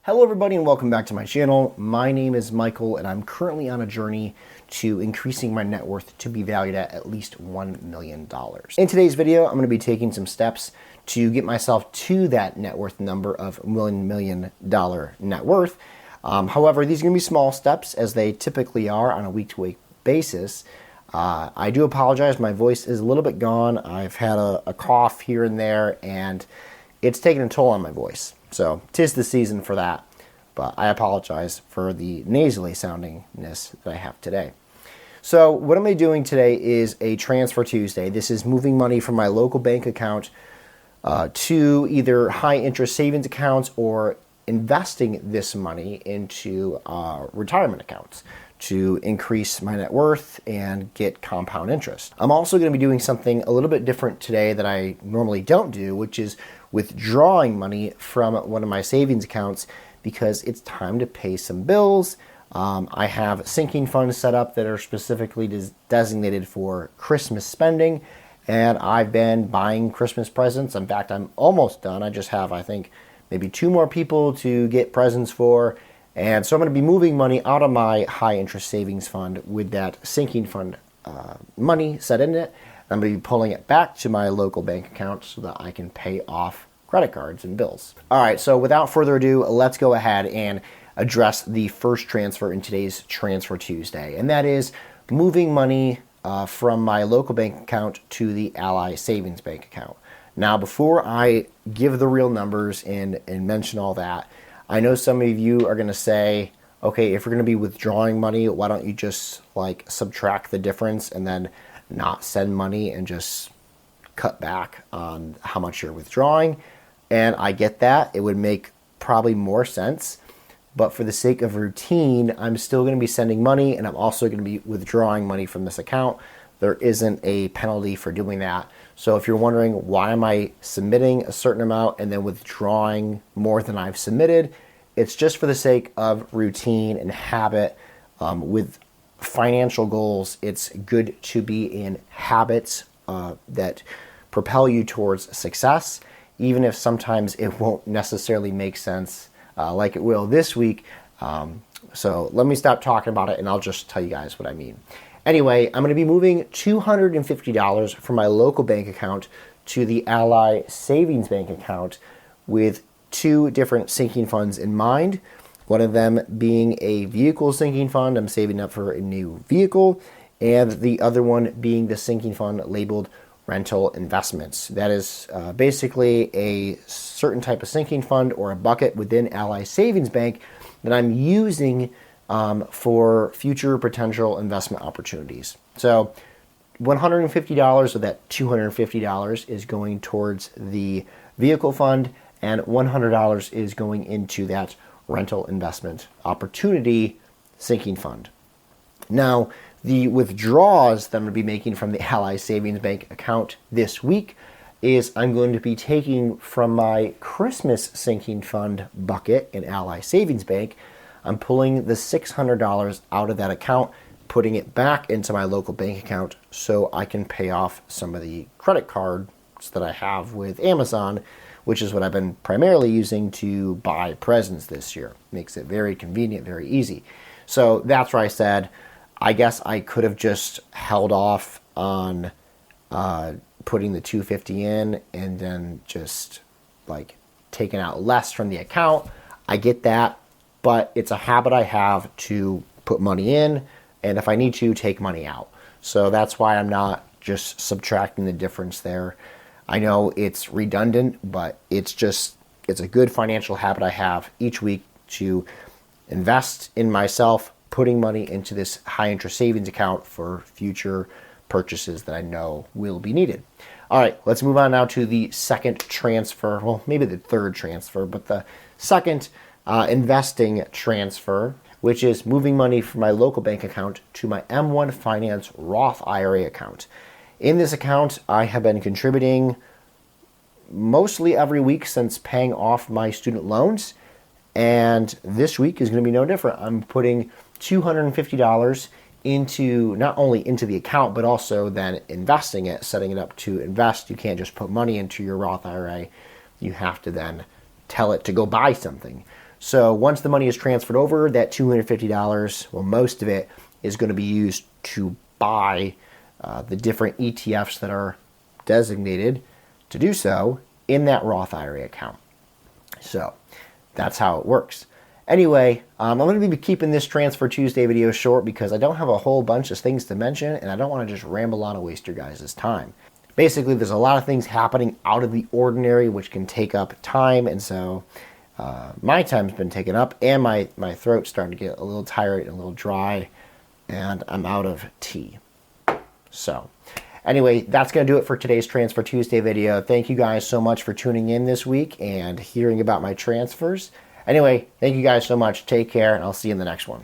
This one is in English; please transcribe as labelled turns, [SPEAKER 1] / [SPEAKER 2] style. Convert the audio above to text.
[SPEAKER 1] Hello everybody and welcome back to my channel. My name is Michael and I'm currently on a journey to increasing my net worth to be valued at least $1 million. In today's video, I'm going to be taking some steps to get myself to that net worth number of $1 million net worth. However, these are going to be small steps as they typically are on a week-to-week basis. I do apologize, my voice is a little bit gone. I've had a cough here and there and it's taken a toll on my voice. So 'tis the season for that, but I apologize for the nasally soundingness that I have today. So what I'm doing today is a Transfer Tuesday. This is moving money from my local bank account to either high interest savings accounts or investing this money into retirement accounts to increase my net worth and get compound interest. I'm also going to be doing something a little bit different today that I normally don't do, which is withdrawing money from one of my savings accounts because it's time to pay some bills. I have sinking funds set up that are specifically designated for Christmas spending, and I've been buying Christmas presents. In fact, I'm almost done. I just have, I think, maybe 2 more people to get presents for. And so I'm going to be moving money out of my high interest savings fund with that sinking fund money set in it. I'm going to be pulling it back to my local bank account so that I can pay off credit cards and bills. All right, so without further ado, let's go ahead and address the first transfer in today's Transfer Tuesday, and that is moving money from my local bank account to the Ally Savings Bank account. Now, before I give the real numbers and mention all that, I know some of you are going to say, okay, if you're going to be withdrawing money, why don't you just like subtract the difference and then not send money and just cut back on how much you're withdrawing? And I get that. It would make probably more sense. But for the sake of routine, I'm still going to be sending money and I'm also going to be withdrawing money from this account. There isn't a penalty for doing that. So if you're wondering why am I submitting a certain amount and then withdrawing more than I've submitted, it's just for the sake of routine and habit. With financial goals, it's good to be in habits that propel you towards success, even if sometimes it won't necessarily make sense like it will this week. So let me stop talking about it and I'll just tell you guys what I mean. Anyway, I'm going to be moving $250 from my local bank account to the Ally Savings Bank account with 2 different sinking funds in mind. One of them being a vehicle sinking fund. I'm saving up for a new vehicle. And the other one being the sinking fund labeled rental investments. That is basically a certain type of sinking fund or a bucket within Ally Savings Bank that I'm using for future potential investment opportunities. So $150 of that $250 is going towards the vehicle fund and $100 is going into that rental investment opportunity sinking fund. Now, the withdrawals that I'm going to be making from the Ally Savings Bank account this week is I'm going to be taking from my Christmas sinking fund bucket in Ally Savings Bank. I'm pulling the $600 out of that account, putting it back into my local bank account so I can pay off some of the credit cards that I have with Amazon, which is what I've been primarily using to buy presents this year. Makes it very convenient, very easy. So that's where I said, I guess I could have just held off on putting the $250 in and then just like taking out less from the account. I get that, but it's a habit I have to put money in and if I need to, take money out. So that's why I'm not just subtracting the difference there. I know it's redundant, but it's a good financial habit I have each week to invest in myself, putting money into this high interest savings account for future purchases that I know will be needed. All right, let's move on now to the second transfer. Well, maybe the third transfer, but the second investing transfer, which is moving money from my local bank account to my M1 Finance Roth IRA account. In this account, I have been contributing mostly every week since paying off my student loans, and this week is going to be no different. I'm putting $250 into not only into the account, but also then investing it, setting it up to invest. You can't just put money into your Roth IRA. You have to then tell it to go buy something. So once the money is transferred over, that $250, well, most of it is going to be used to buy the different ETFs that are designated to do so in that Roth IRA account. So that's how it works. Anyway, I'm going to be keeping this Transfer Tuesday video short because I don't have a whole bunch of things to mention, and I don't want to just ramble on and waste your guys' time. Basically, there's a lot of things happening out of the ordinary which can take up time, and so my time's been taken up, and my throat's starting to get a little tired and a little dry, and I'm out of tea. So anyway, that's going to do it for today's Transfer Tuesday video. Thank you guys so much for tuning in this week and hearing about my transfers. Anyway, thank you guys so much. Take care, and I'll see you in the next one.